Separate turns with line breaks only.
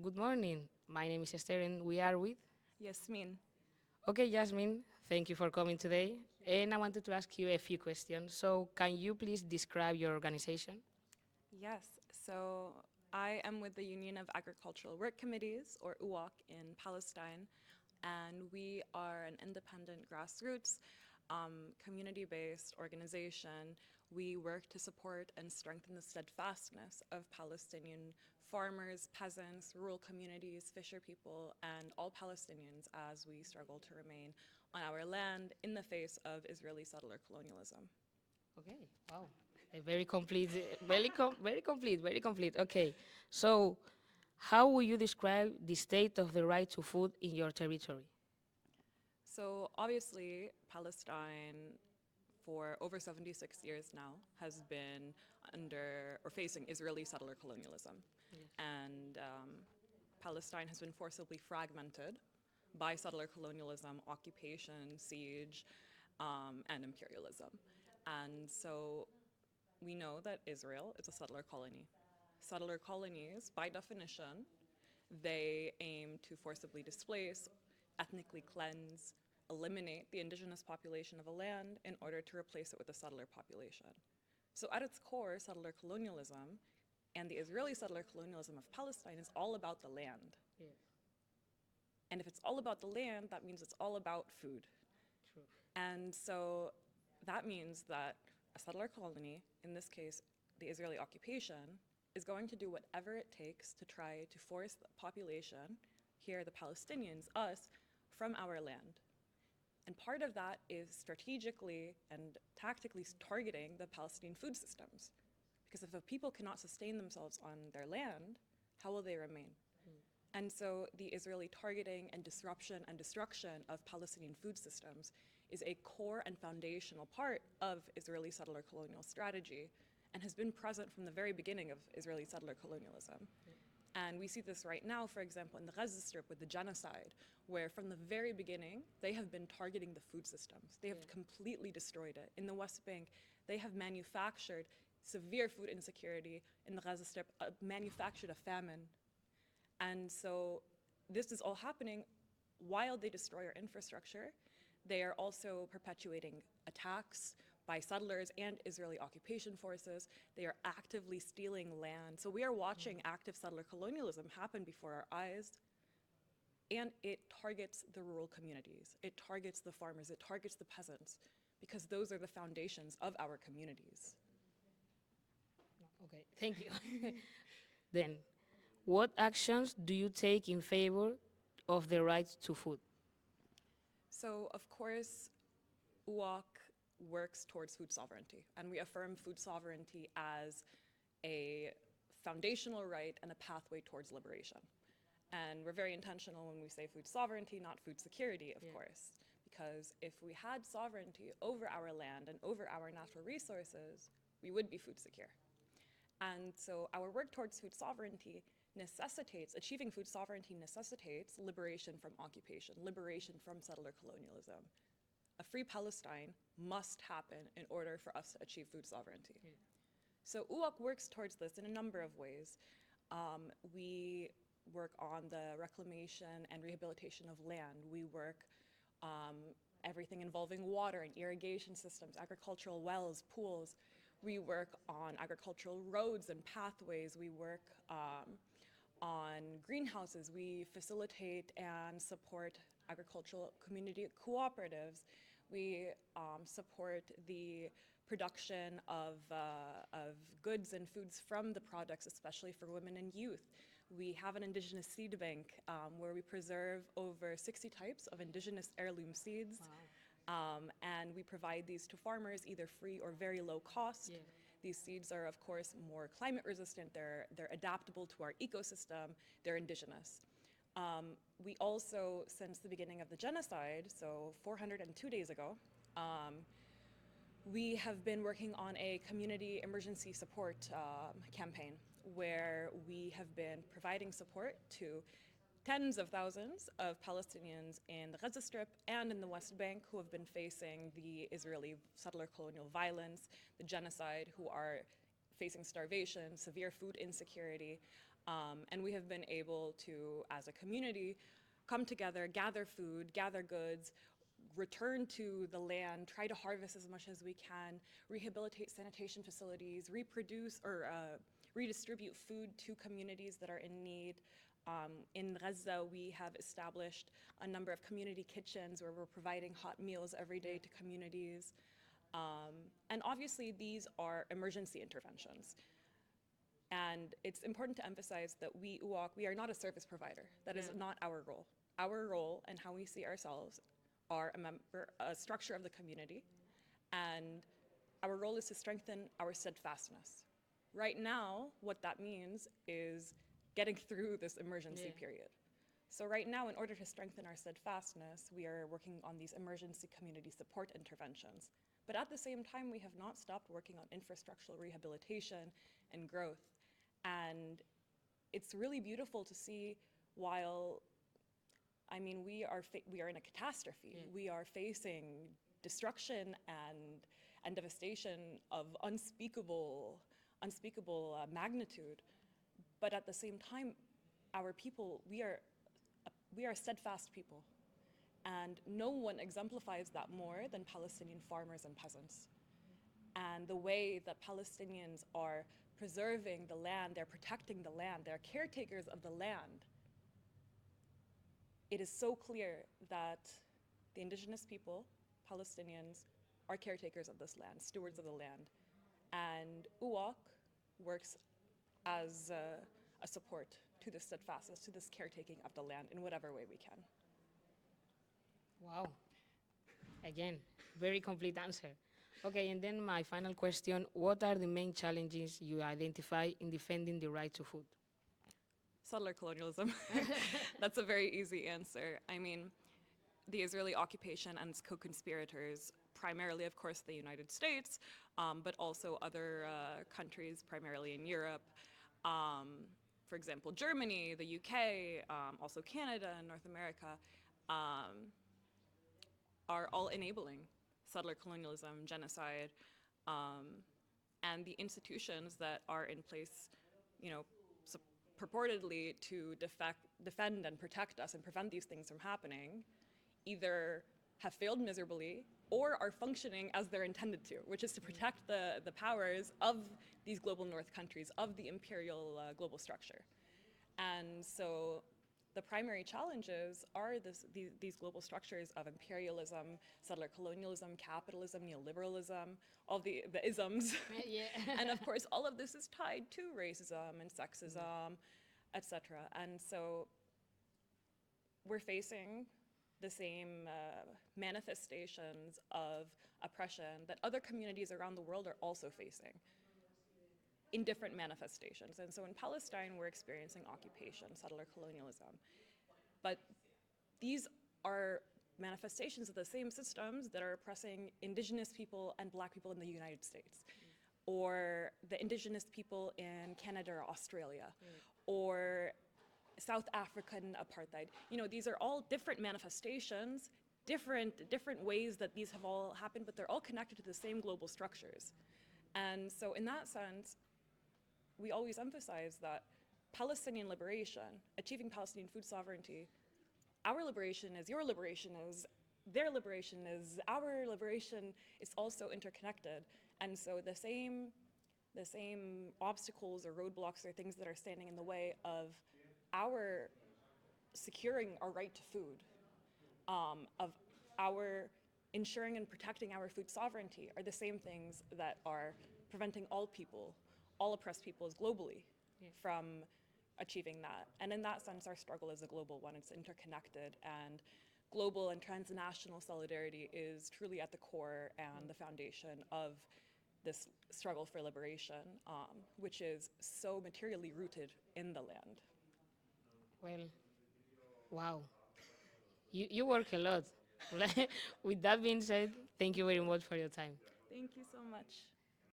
Good morning. My name is Esther and we are with.
Yasmeen.
Okay, Yasmeen, thank you for coming today. And I wanted to ask you a few questions. So, can you please describe your organization?
Yes, so I am with the Union of Agricultural Work Committees, or UAWC, in Palestine, and we are an independent grassroots, community-based organization. We work to support and strengthen the steadfastness of Palestinian farmers, peasants, rural communities, fisher people, and all Palestinians as we struggle to remain on our land in the face of Israeli settler colonialism.
Okay, wow. A very complete, very complete, very complete. Okay, so how would you describe the state of the right to food in your territory?
So obviously, Palestine for over 76 years now has been under or facing Israeli settler colonialism.
Yes.
And Palestine has been forcibly fragmented by settler colonialism, occupation, siege, and imperialism. And so we know that Israel is a settler colony. Settler colonies, by definition, they aim to forcibly displace, ethnically cleanse, eliminate the indigenous population of a land in order to replace it with a settler population. So at its core, settler colonialism and the Israeli settler colonialism of Palestine is all about the land.
Yes,
And if it's all about the land, that means it's all about food.
true.
And so that means that a settler colony, in this case, the Israeli occupation, is going to do whatever it takes to try to force the population, here the Palestinians, us, from our land. And part of that is strategically and tactically targeting the Palestinian food systems. Because if the people cannot sustain themselves on their land, how will they remain? And so the Israeli targeting and disruption and destruction of Palestinian food systems is a core and foundational part of Israeli settler colonial strategy and has been present from the very beginning of Israeli settler colonialism. And we see this right now, for example, in the Gaza Strip with the genocide, where from the very beginning, they have been targeting the food systems. They have completely destroyed it. In the West Bank, they have manufactured severe food insecurity. In the Gaza Strip, manufactured a famine. And so this is all happening while they destroy our infrastructure. They are also perpetuating attacks by settlers and Israeli occupation forces. They are actively stealing land. So we are watching active settler colonialism happen before our eyes. And it targets the rural communities. It targets the farmers. It targets the peasants, because those are the foundations of our communities.
Okay, thank you. Then, what actions do you take in favor of the right to food?
So, of course, UAWC works towards food sovereignty, and we affirm food sovereignty as a foundational right and a pathway towards liberation. And we're very intentional when we say food sovereignty, not food security, of course, because if we had sovereignty over our land and over our natural resources, we would be food secure. And so our work towards food sovereignty necessitates, achieving food sovereignty necessitates liberation from occupation, liberation from settler colonialism. A free Palestine must happen in order for us to achieve food sovereignty. So UAWC works towards this in a number of ways. We work on the reclamation and rehabilitation of land. We work everything involving water and irrigation systems, agricultural wells, pools. We work on agricultural roads and pathways. We work on greenhouses. We facilitate and support agricultural community cooperatives. We support the production of goods and foods from the products, especially for women and youth. We have an indigenous seed bank where we preserve over 60 types of indigenous heirloom seeds. And we provide these to farmers either free or very low cost. These seeds are, of course, more climate resistant. They're adaptable to our ecosystem. They're indigenous. We also, since the beginning of the genocide, so 402 days ago, we have been working on a community emergency support campaign where we have been providing support to tens of thousands of Palestinians in the Gaza Strip and in the West Bank who have been facing the Israeli settler colonial violence, the genocide, who are facing starvation, severe food insecurity. And we have been able to, as a community, come together, gather food, gather goods, return to the land, try to harvest as much as we can, rehabilitate sanitation facilities, reproduce or redistribute food to communities that are in need. In Gaza, we have established a number of community kitchens where we're providing hot meals every day to communities. And obviously, these are emergency interventions. And it's important to emphasize that we, UAWC, we are not a service provider. That is not our role. Our role and how we see ourselves are a structure of the community, and our role is to strengthen our steadfastness. Right now, what that means is getting through this emergency period. So right now, in order to strengthen our steadfastness, we are working on these emergency community support interventions. But at the same time, we have not stopped working on infrastructural rehabilitation and growth. And it's really beautiful to see while, I mean, we are in a catastrophe. We are facing destruction and devastation of unspeakable magnitude. But at the same time, our people, we are a steadfast people. And no one exemplifies that more than Palestinian farmers and peasants. And the way that Palestinians are preserving the land, they're protecting the land, they're caretakers of the land. It is so clear that the indigenous people, Palestinians, are caretakers of this land, stewards of the land. And UAWC works as a support to this steadfastness, to this caretaking of the land in whatever way we can.
Wow. Again, very complete answer. Okay, and then my final question, what are the main challenges you identify in defending the right to food?
Settler colonialism. That's a very easy answer. I mean, the Israeli occupation and its co-conspirators, primarily, of course, the United States, but also other countries, primarily in Europe. For example, Germany, the UK, also Canada and North America, are all enabling settler colonialism, genocide, and the institutions that are in place, you know, purportedly to defend and protect us and prevent these things from happening, either have failed miserably or are functioning as they're intended to, which is to protect the powers of these global north countries, of the imperial global structure. And so the primary challenges are these global structures of imperialism, settler colonialism, capitalism, neoliberalism, all the isms. And of course, all of this is tied to racism and sexism, etc. And so we're facing the same manifestations of oppression that other communities around the world are also facing in different manifestations. And so in Palestine, we're experiencing occupation, settler colonialism. But these are manifestations of the same systems that are oppressing indigenous people and black people in the United States, or the indigenous people in Canada or Australia, or South African apartheid. You know, these are all different manifestations, different ways that these have all happened, but they're all connected to the same global structures. And so in that sense, we always emphasize that Palestinian liberation, achieving Palestinian food sovereignty, our liberation is your liberation is, their liberation is our liberation, is also interconnected. And so the same obstacles or roadblocks or things that are standing in the way of our securing our right to food, of our ensuring and protecting our food sovereignty are the same things that are preventing all people, all oppressed peoples globally from achieving that. And in that sense, our struggle is a global one. It's interconnected, and global and transnational solidarity is truly at the core and the foundation of this struggle for liberation, which is so materially rooted in the land.
Well, wow. You work a lot. With that being said, thank you very much for your time.
Thank you so much.